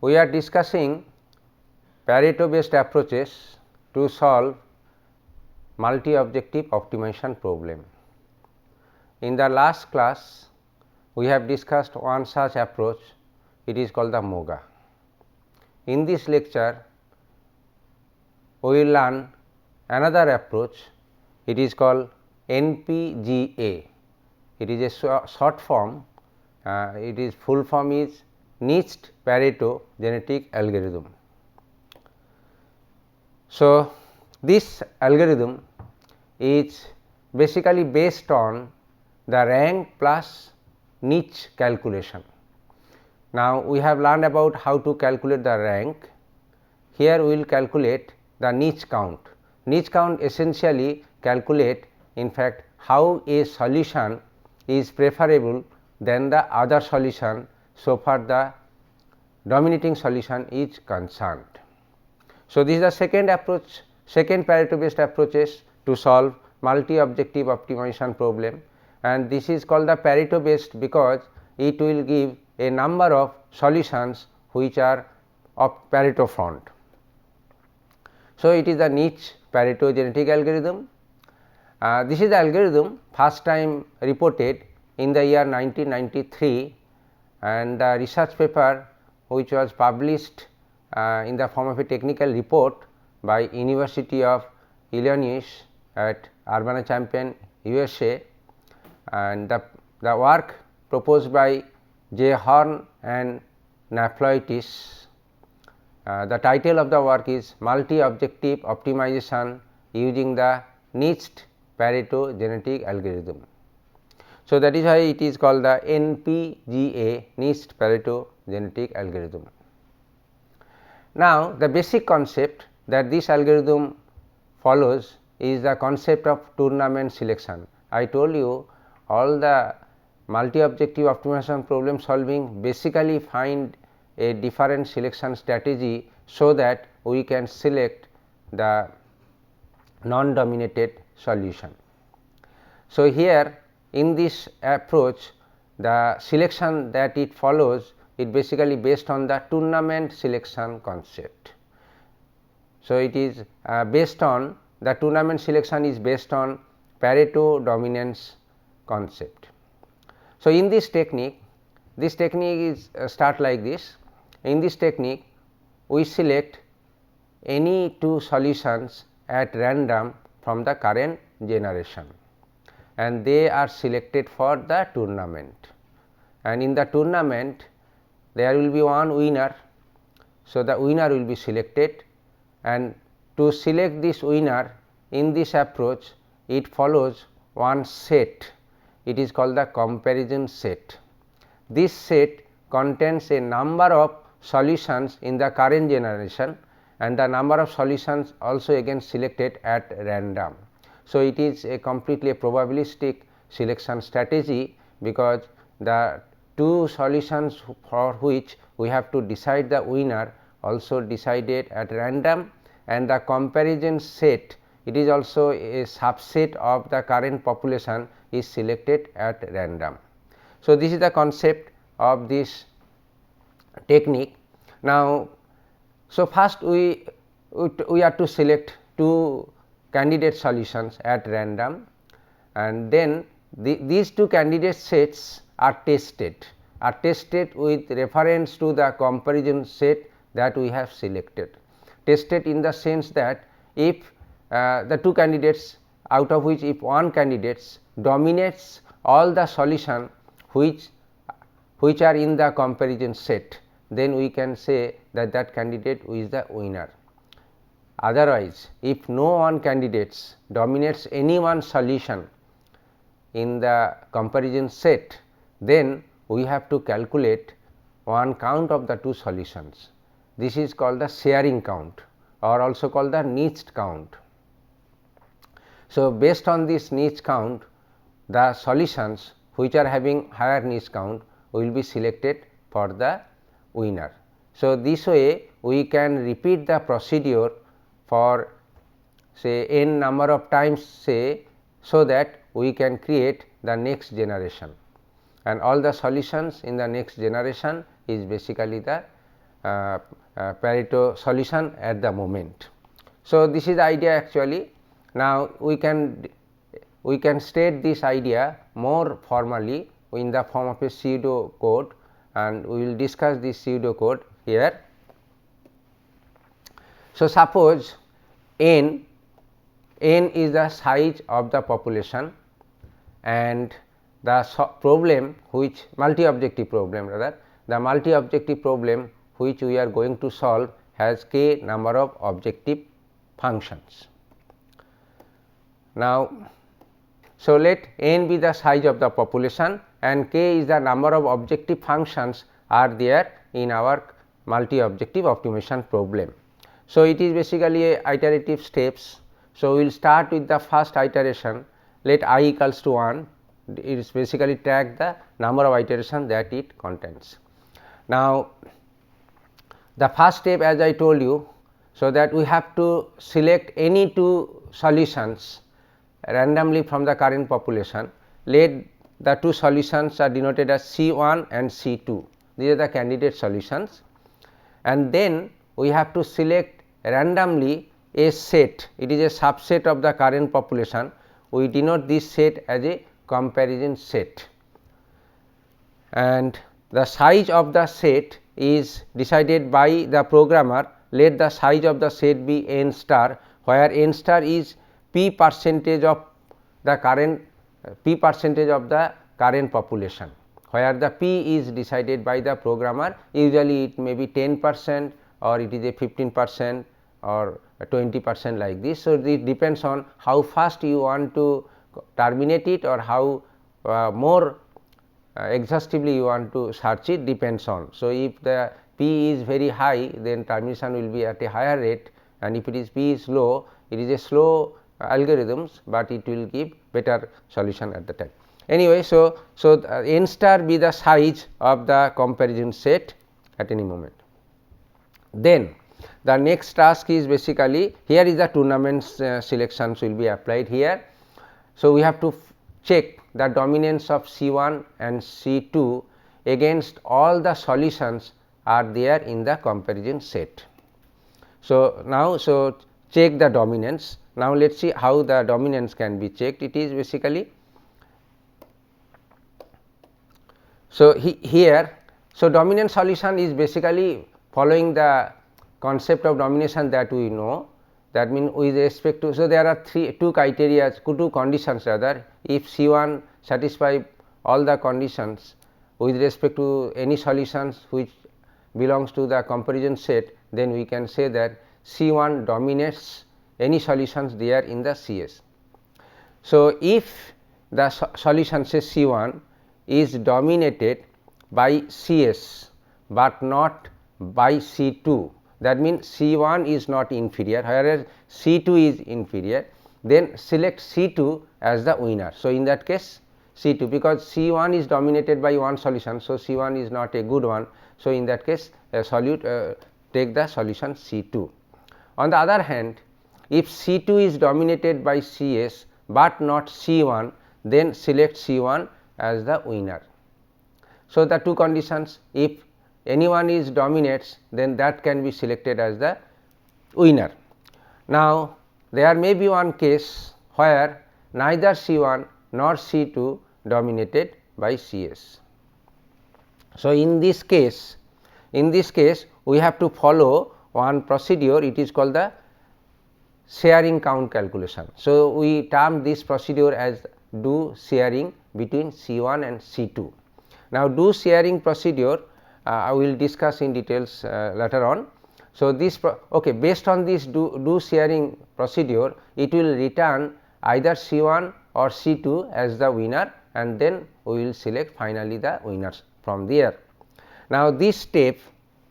we are discussing Pareto based approaches to solve multi-objective optimization problem. In the last class, we have discussed one such approach, it is called the MOGA. In this lecture, we will learn another approach, it is called NPGA. It is a short form, it is full form is Niched Pareto Genetic Algorithm. So, this algorithm is basically based on the rank plus niche calculation. Now, we have learned about how to calculate the rank. Here we will calculate the niche count. Niche count essentially calculate in fact how a solution is preferable than the other solution so far the dominating solution is concerned. So, this is the second approach, second Pareto based approaches to solve multi-objective optimization problem, and this is called the Pareto based because it will give a number of solutions which are of Pareto front. So, it is the niche Pareto genetic algorithm. This is the algorithm first time reported in the year 1993, and the research paper which was published in the form of a technical report by University of Illinois at Urbana-Champaign, USA, and the work proposed by J. Horn and Nafloitis. The title of the work is Multi-Objective Optimization Using the Niched Pareto Genetic Algorithm. So, that is why it is called the NPGA, Niched Pareto Genetic Algorithm. Now, the basic concept that this algorithm follows is the concept of tournament selection. I told you all the multi-objective optimization problem solving basically find a different selection strategy so that we can select the non-dominated solution. So, here in this approach the selection that it follows is basically based on the tournament selection concept. So, it is based on the tournament selection is based on Pareto dominance concept. So, in this technique is start like this. In this technique we select any two solutions at random from the current generation, and they are selected for the tournament, and in the tournament there will be one winner. So, the winner will be selected, and to select this winner in this approach it follows one set, it is called the comparison set. This set contains a number of solutions in the current generation, and the number of solutions also again selected at random. So, it is a completely probabilistic selection strategy because the two solutions for which we have to decide the winner also decided at random, and the comparison set it is also a subset of the current population is selected at random. So, this is the concept of this technique. Now, so first we are to select two candidate solutions at random, and then these two candidate sets are tested with reference to the comparison set that we have selected. Tested in the sense that if the two candidates out of which if one candidate dominates all the solution which are in the comparison set, then we can say that that candidate is the winner. Otherwise, if no one candidate dominates any one solution in the comparison set, then we have to calculate one count of the two solutions. This is called the sharing count or also called the niched count. So, based on this niche count, the solutions which are having higher niche count will be selected for the winner. So, this way we can repeat the procedure for say n number of times say, so that we can create the next generation, and all the solutions in the next generation is basically the Pareto solution at the moment. So, this is the idea actually. Now, we can state this idea more formally in the form of a pseudocode, and we will discuss this pseudocode here. So, suppose n is the size of the population, and the problem which multi-objective problem rather, the multi-objective problem which we are going to solve has k number of objective functions. Now, so let n be the size of the population and k is the number of objective functions are there in our multi-objective optimization problem. So, it is basically a iterative steps. So, we will start with the first iteration, let I equals to 1, it is basically track the number of iterations that it contains. Now, the first step as I told you, so that we have to select any two solutions randomly from the current population. Let the two solutions are denoted as C1 and C2, these are the candidate solutions, and then we have to select randomly a set, it is a subset of the current population, we denote this set as a comparison set, and the size of the set is decided by the programmer. Let the size of the set be n star, where n star is p percentage of the current population, where the p is decided by the programmer, usually it may be 10% or it is a 15% or 20% like this. So, it depends on how fast you want to terminate it or how more exhaustively you want to search it, depends on. So, if the p is very high, then termination will be at a higher rate, and if it is p is low, it is a slow algorithms, but it will give better solution at the time. Anyway, so n star be the size of the comparison set at any moment. Then the next task is basically, here is the tournament selections will be applied here. So, we have to check the dominance of C1 and C2 against all the solutions are there in the comparison set. So, now check the dominance. Now, let us see how the dominance can be checked. It is basically, so here, so dominant solution is basically following the concept of domination that we know, that means with respect to, so there are two criteria, two conditions rather, if C1 satisfy all the conditions with respect to any solutions which belongs to the comparison set, then we can say that C1 dominates any solutions there in the CS. So, if the solution say C1 is dominated by CS, but not by C2, that means C1 is not inferior, whereas C2 is inferior, then select C2 as the winner. So, in that case C2, because C1 is dominated by one solution, so C1 is not a good one. So, in that case take the solution C2. On the other hand, if C2 is dominated by CS, but not C1, then select C1 as the winner. So, the two conditions, if anyone is dominates, then that can be selected as the winner. Now, there may be one case where neither C1 nor C2 dominated by CS. So, in this case we have to follow one procedure, it is called the sharing count calculation. So, we term this procedure as do sharing between C1 and C2. Now, do sharing procedure I will discuss in details later on. So, this based on this do sharing procedure, it will return either C1 or C2 as the winner, and then we will select finally the winners from there. Now, this step,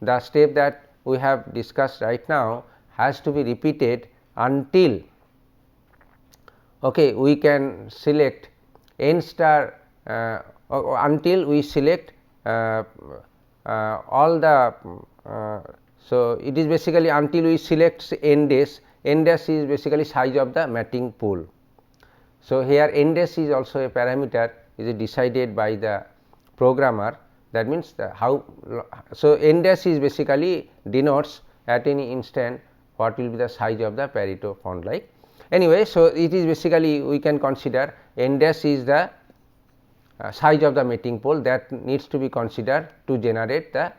the step that we have discussed right now, has to be repeated until we can select n star until we select all the so it is basically until we select n dash. N dash is basically size of the matching pool. So, here n dash is also a parameter, is decided by the programmer that means so n dash is basically denotes at any instant what will be the size of the Pareto font like. Anyway, so it is basically we can consider n dash is the size of the mating pole that needs to be considered to generate the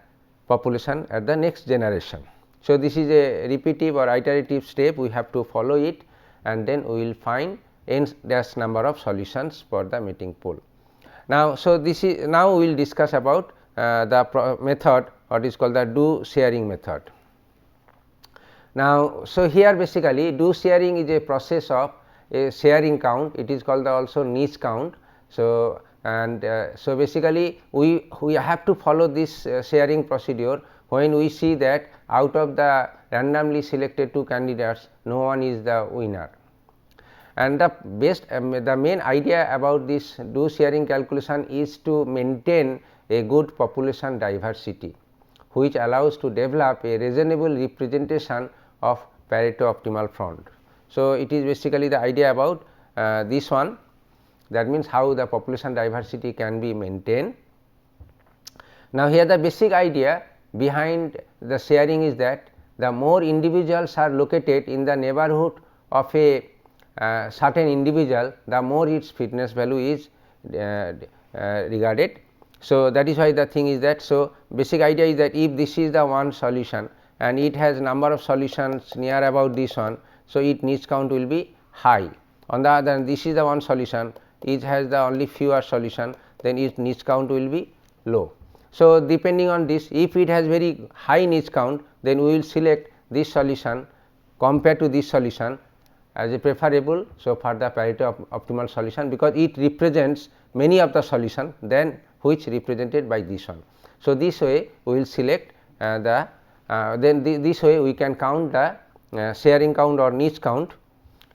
population at the next generation. So, this is a repetitive or iterative step, we have to follow it, and then we will find n dash number of solutions for the mating pole. Now, so this is now we will discuss about the method what is called the Dosharing method. Now, so here basically Dosharing is a process of a sharing count, it is called the also niche count. So, and so basically we have to follow this sharing procedure when we see that out of the randomly selected 2 candidates no one is the winner. And the the main idea about this Dosharing calculation is to maintain a good population diversity, which allows to develop a reasonable representation of Pareto optimal front. So, it is basically the idea about this one, that means how the population diversity can be maintained. Now, here the basic idea behind the sharing is that the more individuals are located in the neighborhood of a certain individual, the more its fitness value is regarded. So, that is why the thing is that, so basic idea is that if this is the one solution and it has number of solutions near about this one, so its niche count will be high. On the other hand, this is the one solution, it has the only fewer solution, then its niche count will be low. So, depending on this, if it has very high niche count, then we will select this solution compared to this solution as a preferable. So, for the Pareto optimal solution, because it represents many of the solution than which represented by this one. So, this way we will select this way we can count the sharing count or niche count,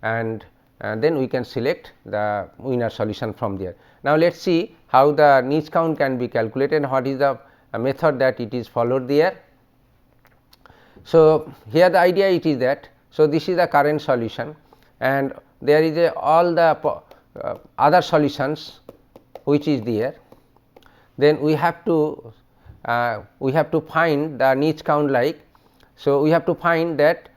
and then we can select the winner solution from there. Now, let us see how the niche count can be calculated and what is the method that it is followed there. So, here the idea it is that, so this is the current solution and there is all the other solutions which is there, then we have to find the niche count like. So, we have to find that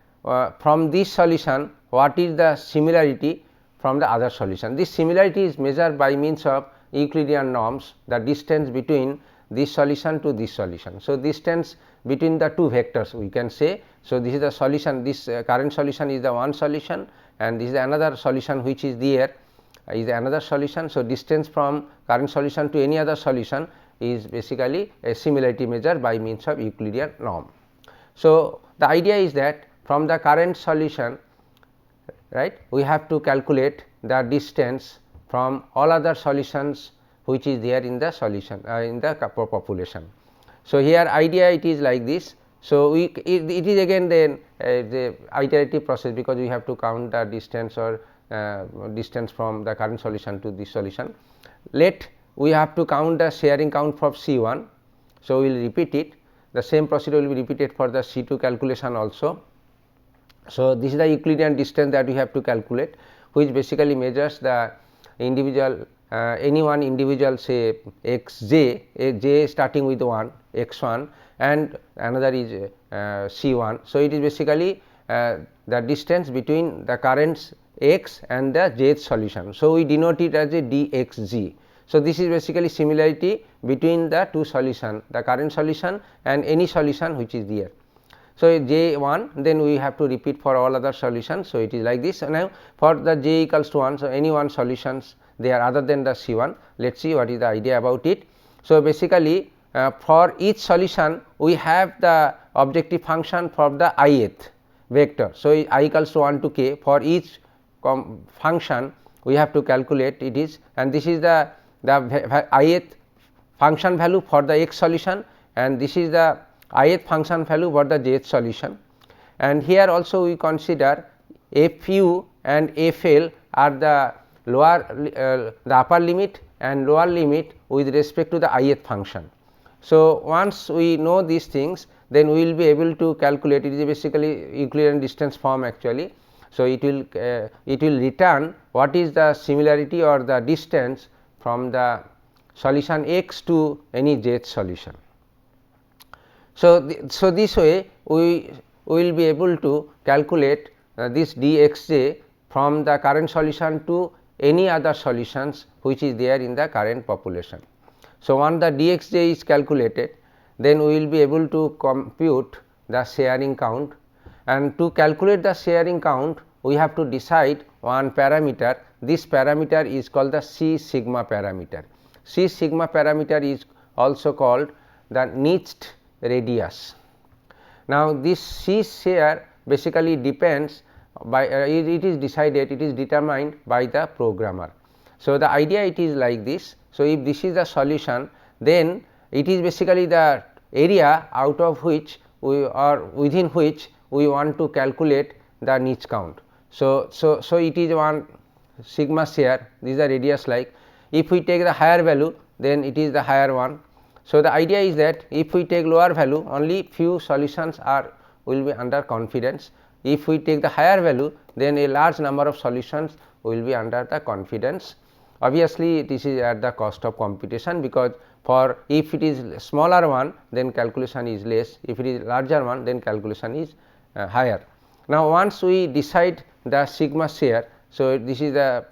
from this solution what is the similarity from the other solution. This similarity is measured by means of Euclidean norms, the distance between this solution to this solution. So, distance between the 2 vectors we can say. So, this is the solution, this current solution is the one solution and this is another solution which is there is another solution. So, distance from current solution to any other solution is basically a similarity measure by means of Euclidean norm. So, the idea is that from the current solution, right, we have to calculate the distance from all other solutions which is there in the solution in the population. So, here idea it is like this. So, it is again then the iterative process, because we have to count the distance or distance from the current solution to this solution. We have to count the sharing count for C1. So, we will repeat it, the same procedure will be repeated for the C2 calculation also. So, this is the Euclidean distance that we have to calculate, which basically measures the individual any one individual say xj, j starting with 1 x1 and another is c1. So, it is basically the distance between the current x and the jth solution. So, we denote it as a dxg. So, this is basically similarity between the 2 solution, the current solution and any solution which is there. So, j1, then we have to repeat for all other solutions. So, it is like this. Now, for the j equals to 1, so any one solutions they are other than the C1. Let us see what is the idea about it. So, basically for each solution we have the objective function for the ith vector. So, I equals to 1 to k, for each function we have to calculate it is, and this is the ith function value for the x solution and this is the ith function value for the jth solution. And here also we consider fu and fl are the lower the upper limit and lower limit with respect to the ith function. So, once we know these things, then we will be able to calculate, it is basically Euclidean distance form actually. So, it will return what is the similarity or the distance from the solution x to any jth solution. So, this way we will be able to calculate this dxj from the current solution to any other solutions which is there in the current population. So, once the dxj is calculated, then we will be able to compute the sharing count, and to calculate the sharing count we have to decide one parameter. This parameter is called the C sigma parameter. C sigma parameter is also called the niched radius. Now, this C share basically depends by it is determined by the programmer. So, the idea it is like this. So, if this is the solution, then it is basically the area out of which we or within which we want to calculate the niche count. So, it is one sigma share, this is the radius like. If we take the higher value, then it is the higher one. So, the idea is that if we take lower value, only few solutions will be under confidence. If we take the higher value, then a large number of solutions will be under the confidence. Obviously, this is at the cost of computation, because for if it is smaller one, then calculation is less, if it is larger one, then calculation is higher. Now, once we decide the sigma share, so this is the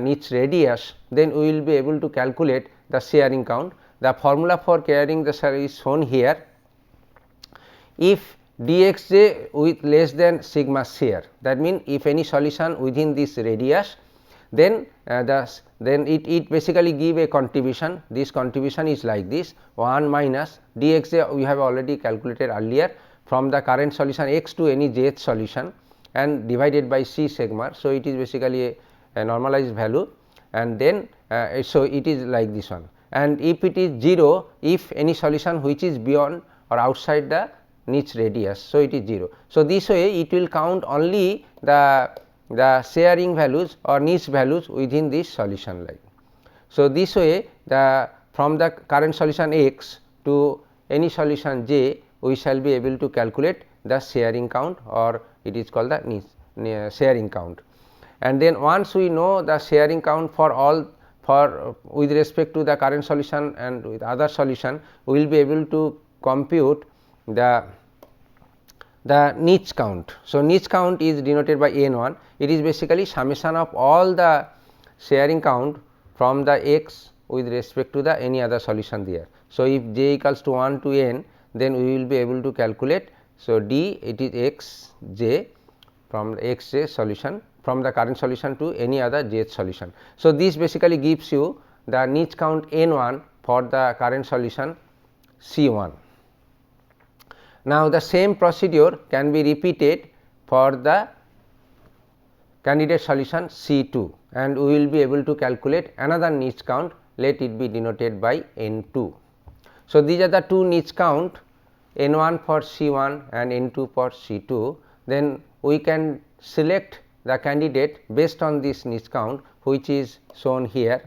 niche radius, then we will be able to calculate the sharing count. The formula for carrying the share is shown here. If dxj with less than sigma share, that means if any solution within this radius, then it basically give a contribution. This contribution is like this: 1 minus dxj we have already calculated earlier from the current solution x to any jth solution and divided by C sigma. So, it is basically a normalized value, and then so it is like this one. And if it is 0, if any solution which is beyond or outside the niche radius, so it is 0. So, this way it will count only the sharing values or niche values within this solution line. So, this way from the current solution x to any solution j, we shall be able to calculate the sharing count, or it is called the niche sharing count. And then once we know the sharing count for all with respect to the current solution and with other solution, we will be able to compute the niche count. So, niche count is denoted by n1. It is basically summation of all the sharing count from the x with respect to the any other solution there. So, if j equals to 1 to n, then we will be able to calculate. So, d it is x j from the x j solution from the current solution to any other jth solution. So, this basically gives you the niche count n1 for the current solution C1. Now, the same procedure can be repeated for the candidate solution C2, and we will be able to calculate another niche count, let it be denoted by n2. So, these are the two niche count, n1 for C1 and n2 for C2. Then we can select the candidate based on this niche count, which is shown here.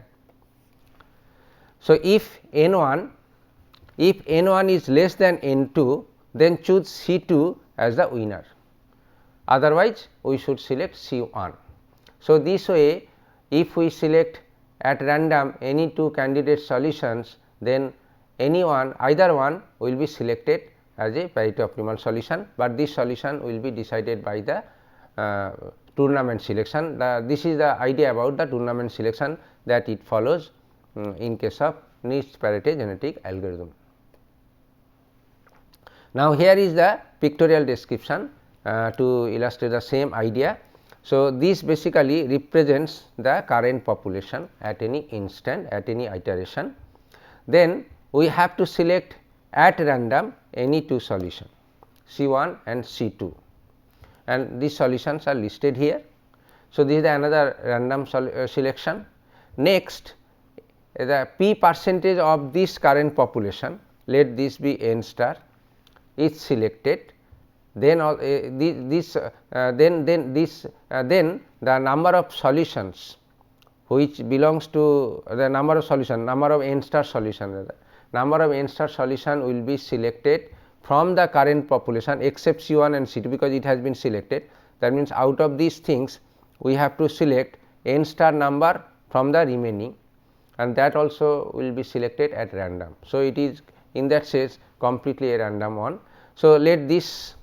So, if n1 is less than n2, then choose C2 as the winner, otherwise we should select C1. So, this way if we select at random any two candidate solutions, then either one will be selected as a Pareto optimal solution, but this solution will be decided by the tournament selection. This is the idea about the tournament selection that it follows in case of niche Pareto genetic algorithm. Now, here is the pictorial description to illustrate the same idea. So, this basically represents the current population at any instant, at any iteration. Then we have to select at random any two solutions, C1 and C2, and these solutions are listed here. So, this is another random selection. Next, the p percentage of this current population, let this be n star, is selected. Then then the number of solutions which belongs to the number of solution, number of n star solution, number of n star solution will be selected from the current population except C1 and C2, because it has been selected. That means, out of these things we have to select n star number from the remaining, and that also will be selected at random. So, it is in that sense completely a random one. So, let this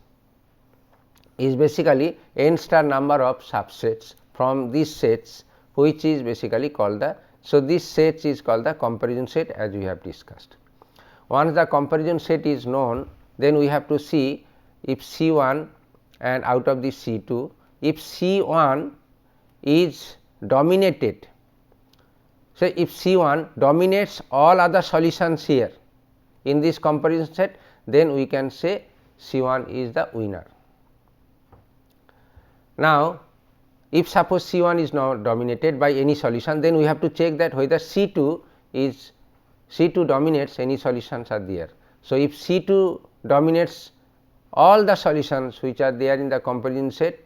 is basically n star number of subsets from these sets, which is basically called the. So, this set is called the comparison set, as we have discussed. Once the comparison set is known, then we have to see if C 1 and out of this C 2, if C 1 is dominated. So, if C 1 dominates all other solutions here in this comparison set, then we can say C 1 is the winner. Now, if suppose C 1 is not dominated by any solution, then we have to check that whether C 2 is C 2 dominates any solutions are there. So, if C 2 dominates all the solutions which are there in the comparison set,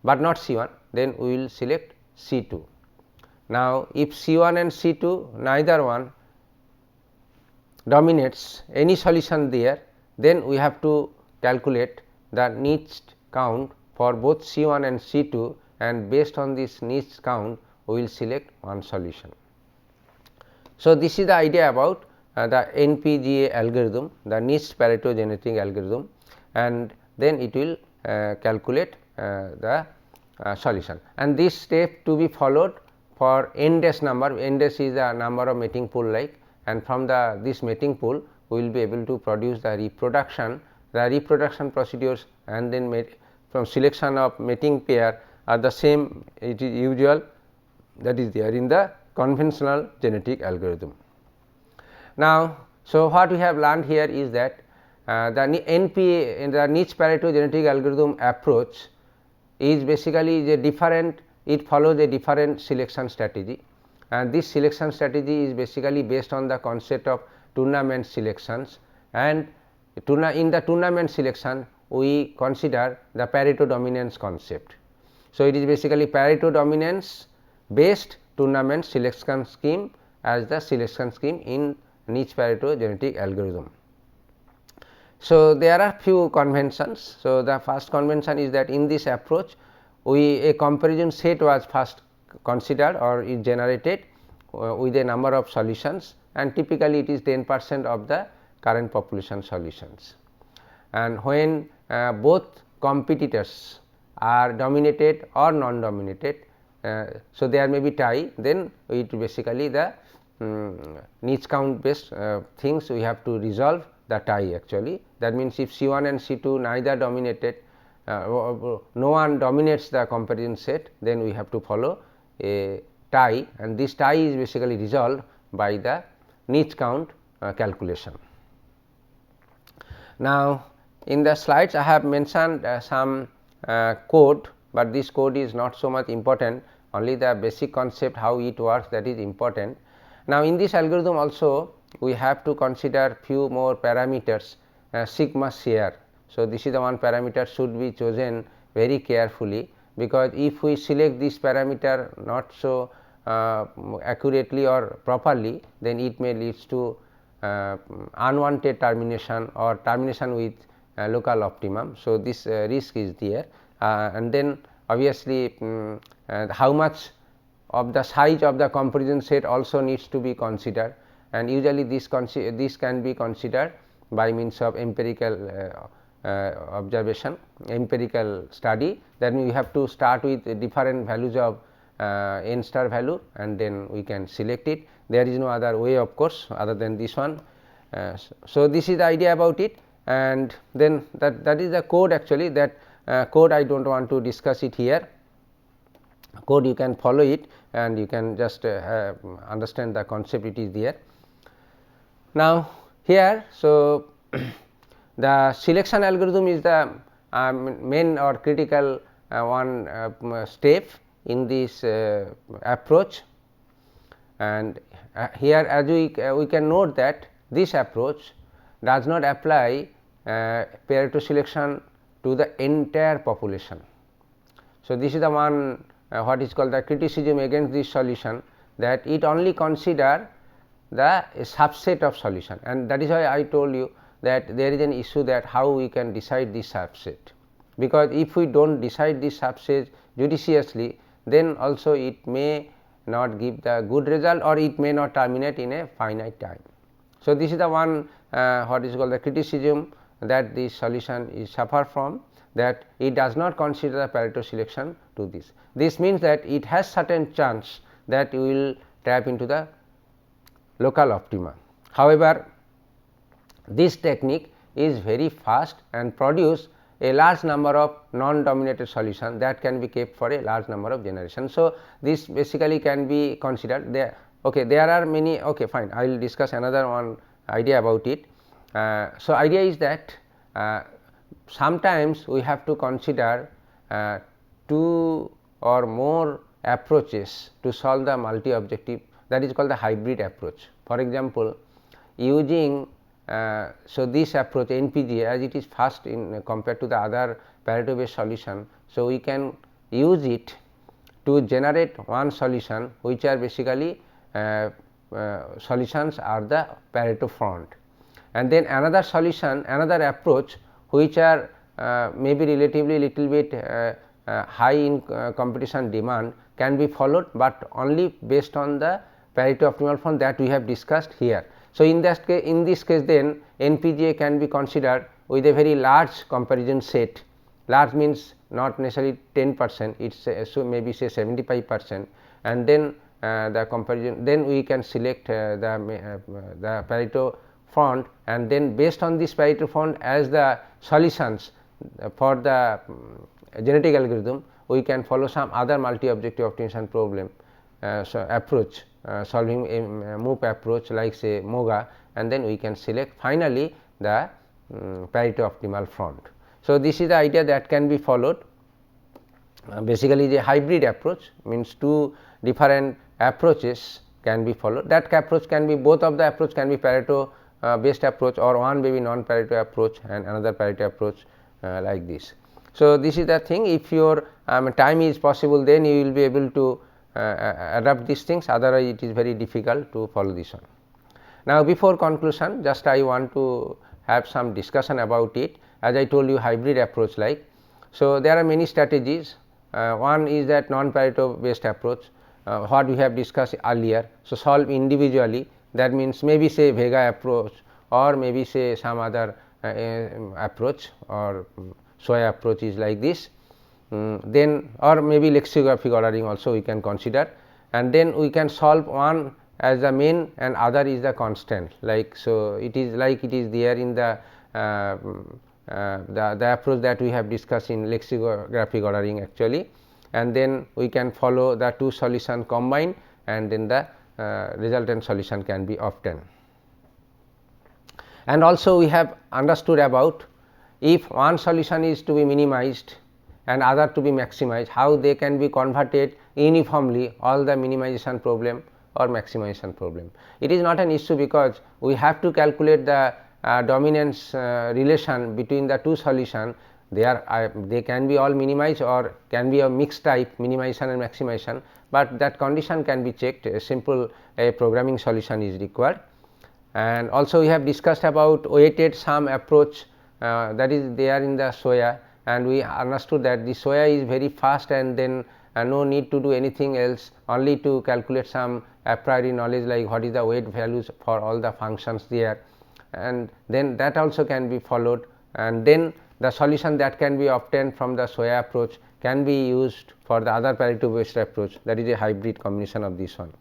but not C 1, then we will select C 2. Now, if C 1 and C 2 neither one dominates any solution there, then we have to calculate the niche count for both C 1 and C 2, and based on this niche count we will select one solution. So, this is the idea about the NPGA algorithm, the niche Pareto generating algorithm, and then it will calculate the solution, and this step to be followed for n dash number. N dash is the number of mating pool like, and from this mating pool we will be able to produce the reproduction procedures, and then from selection of mating pair are the same, it is usual that is there in the conventional genetic algorithm. Now, so what we have learned here is that the NPA in the niche Pareto genetic algorithm approach is basically a different, it follows a different selection strategy, and this selection strategy is basically based on the concept of tournament selections, and in the tournament selection we consider the Pareto dominance concept. So, it is basically Pareto dominance based tournament selection scheme as the selection scheme in niche Pareto genetic algorithm. So, there are few conventions. So, the first convention is that in this approach a comparison set was first considered or is generated with a number of solutions, and typically it is 10% of the current population solutions, and when both competitors are dominated or non dominated, so there may be tie, then it basically the niche count based things we have to resolve the tie actually. That means, if C 1 and C 2 neither dominated, no one dominates the comparison set, then we have to follow a tie, and this tie is basically resolved by the niche count calculation. Now, in the slides I have mentioned some code, but this code is not so much important, only the basic concept how it works, that is important. Now, in this algorithm also we have to consider few more parameters, sigma share. So, this is the one parameter should be chosen very carefully, because if we select this parameter not so accurately or properly, then it may lead to unwanted termination or termination with local optimum. So, this risk is there, and then obviously how much of the size of the comparison set also needs to be considered, and usually this can be considered by means of empirical observation, empirical study. That means we have to start with different values of n star value, and then we can select it. There is no other way of course other than this one. So, this is the idea about it, and then that is the code actually. That code I do not want to discuss it here. Code you can follow it and you can just understand the concept, it is there. Now, here, so the selection algorithm is the main or critical one step in this approach, and here as we can note that this approach does not apply Pareto selection to the entire population. So, this is the one what is called the criticism against this solution, that it only consider the subset of solution, and that is why I told you that there is an issue that how we can decide this subset, because if we do not decide this subset judiciously, then also it may not give the good result, or it may not terminate in a finite time. So, this is the one what is called the criticism that this solution is suffer from, that it does not consider the Pareto selection to this. This means that it has certain chance that you will tap into the local optima. However, this technique is very fast and produce a large number of non-dominated solutions that can be kept for a large number of generations. So, this basically can be considered there. Okay, there are many. Okay, fine, I will discuss another one idea about it. So, idea is that sometimes we have to consider 2 or more approaches to solve the multi objective, that is called the hybrid approach. For example, using so this approach NPGA, as it is fast in compared to the other Pareto based solution. So, we can use it to generate one solution which are basically solutions are the Pareto front, and then another solution, another approach which are maybe relatively little bit high in competition demand can be followed, but only based on the Pareto optimal front that we have discussed here. So, in this case then NPGA can be considered with a very large comparison set. Large means not necessarily 10%, it is so maybe say 75%, and then the comparison, then we can select the Pareto front, and then based on this Pareto front as the solutions for the genetic algorithm, we can follow some other multi objective optimization problem approach, solving a MOOP approach like say MOGA, and then we can select finally the Pareto optimal front. So, this is the idea that can be followed. Basically, the hybrid approach means 2 different approaches can be followed. That approach can be, both of the approach can be Pareto based approach, or one may be non Pareto approach and another Pareto approach like this. So, this is the thing, if your time is possible, then you will be able to adapt these things, otherwise it is very difficult to follow this one. Now, before conclusion, just I want to have some discussion about it. As I told you, hybrid approach like. So, there are many strategies. One is that non Pareto based approach, what we have discussed earlier. So, solve individually, that means maybe say Vega approach, or maybe say some other approach, or Soya approach is like this. Then or maybe lexicographic ordering also we can consider, and then we can solve one as the main and other is the constant, like. So, it is like it is there in the approach that we have discussed in lexicographic ordering actually, and then we can follow the 2 solution combined, and then the resultant solution can be obtained. And also we have understood about if one solution is to be minimized and other to be maximized, how they can be converted uniformly, all the minimization problem or maximization problem. It is not an issue, because we have to calculate the dominance relation between the 2 solutions. They can be all minimized or can be a mixed type minimization and maximization, but that condition can be checked. A simple programming solution is required. And also we have discussed about weighted sum approach, that is there in the Soya, and we understood that the Soya is very fast, and then no need to do anything else, only to calculate some a priori knowledge like what is the weight values for all the functions there, and then that also can be followed, and then the solution that can be obtained from the Soya approach can be used for the other Pareto based approach, that is a hybrid combination of this one.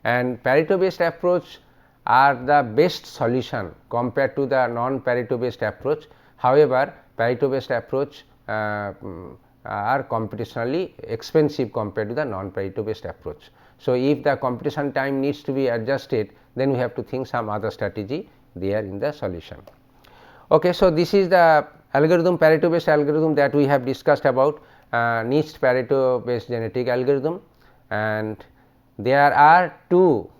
And Pareto based approach are the best solution compared to the non Pareto based approach. However, Pareto based approach are computationally expensive compared to the non Pareto based approach. So, if the computation time needs to be adjusted, then we have to think some other strategy there in the solution. Okay, so, this is the algorithm, Pareto based algorithm that we have discussed about, niched Pareto based genetic algorithm, and there are 2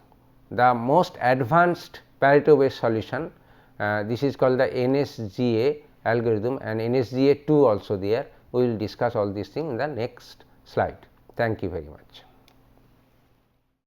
the most advanced Pareto based solution. This is called the NSGA algorithm and NSGA 2 also there. We will discuss all these things in the next slide. Thank you very much.